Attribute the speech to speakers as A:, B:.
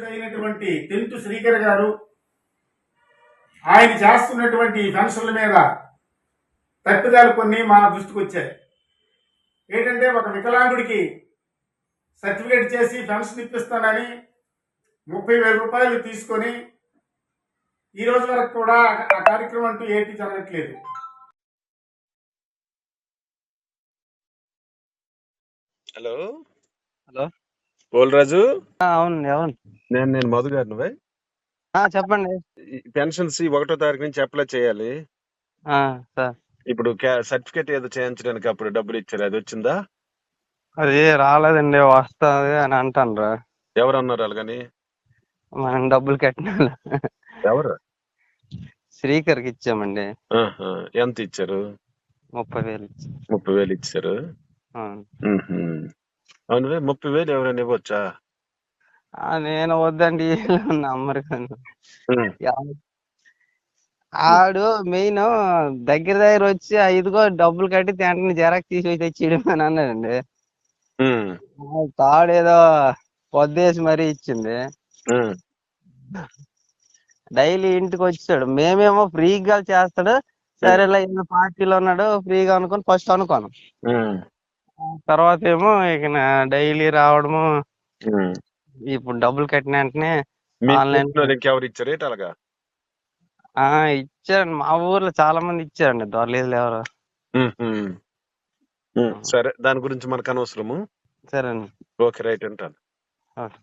A: అయినటువంటి తెంతు శ్రీకర్ గారు ఆయన చేస్తున్నటువంటి పెన్షన్ల మీద తప్పిదాలు కొన్ని మా దృష్టికి వచ్చాయి. ఏంటంటే ఒక వికలాంగుడికి సర్టిఫికేట్ చేసి పెన్షన్ ఇప్పిస్తానని 30,000 రూపాయలు తీసుకొని ఈ రోజు వరకు కూడా ఆ కార్యక్రమం అంటూ ఏంటి జరగట్లేదు.
B: హలో
C: హలో
B: పోలరాజు,
C: అవును ఎవరు?
B: నేను మధు గారు. నువ్వే
C: చెప్పండి.
B: పెన్షన్స్ 1వ తారీఖు నుంచి అప్లై చేయాలి.
C: సార్
B: ఇప్పుడు సర్టిఫికేట్ ఏదో చేయించడానికి అప్పుడు డబ్బులు ఇచ్చారు, అది వచ్చిందా?
C: అది రాలేదండి, వస్తుంది అని అంటాను.
B: ఎవరు అన్నారు అలాగని?
C: మనం డబ్బులు కట్టిన
B: ఎవరు?
C: శ్రీకర్కి ఇచ్చామండి.
B: ఆహా, ఎంత ఇచ్చారు?
C: 30,000 ఇచ్చాం.
B: 30,000 ఇచ్చారు. అవును, 30,000 ఎవరైనా ఇవ్వచ్చా?
C: నేను వద్దండి, నమ్మరు.
B: ఉమ్,
C: ఆడు మెయిన్ దగ్గర వచ్చి ఇదిగో డబ్బులు కట్టి వెంటనే జెరాక్స్ తీసి తెచ్చియడం అని అన్నాడండి.
B: ఉమ్,
C: తాడేదో పొద్దేసి మరీ ఇచ్చింది.
B: ఉమ్,
C: డైలీ ఇంటికి వచ్చాడు, మేమేమో ఫ్రీగా చేస్తాడు, సరేలే ఈయన పార్టీలో ఉన్నాడు ఫ్రీగా అనుకుని ఫస్ట్ అనుకోను.
B: ఉమ్,
C: తర్వాత ఏమో ఇక డైలీ రావడము,
B: ఉమ్.
C: ఇప్పుడు డబ్బులు కట్టిన వెంటనే
B: మీకు
C: ఆన్లైన్
B: తెలిసిన వాళ్ళు ఇంకెవరు ఇచ్చారు ఏంటి అలాగా?
C: ఇచ్చారండి, మా ఊర్లో చాలా మంది ఇచ్చారండి, దొరలేదు ఎవరు.
B: సరే, దాని గురించి మనకు అనవసరము.
C: సరే అండి.
B: ఓకే, రైట్ అంటాను.
C: ఓకే.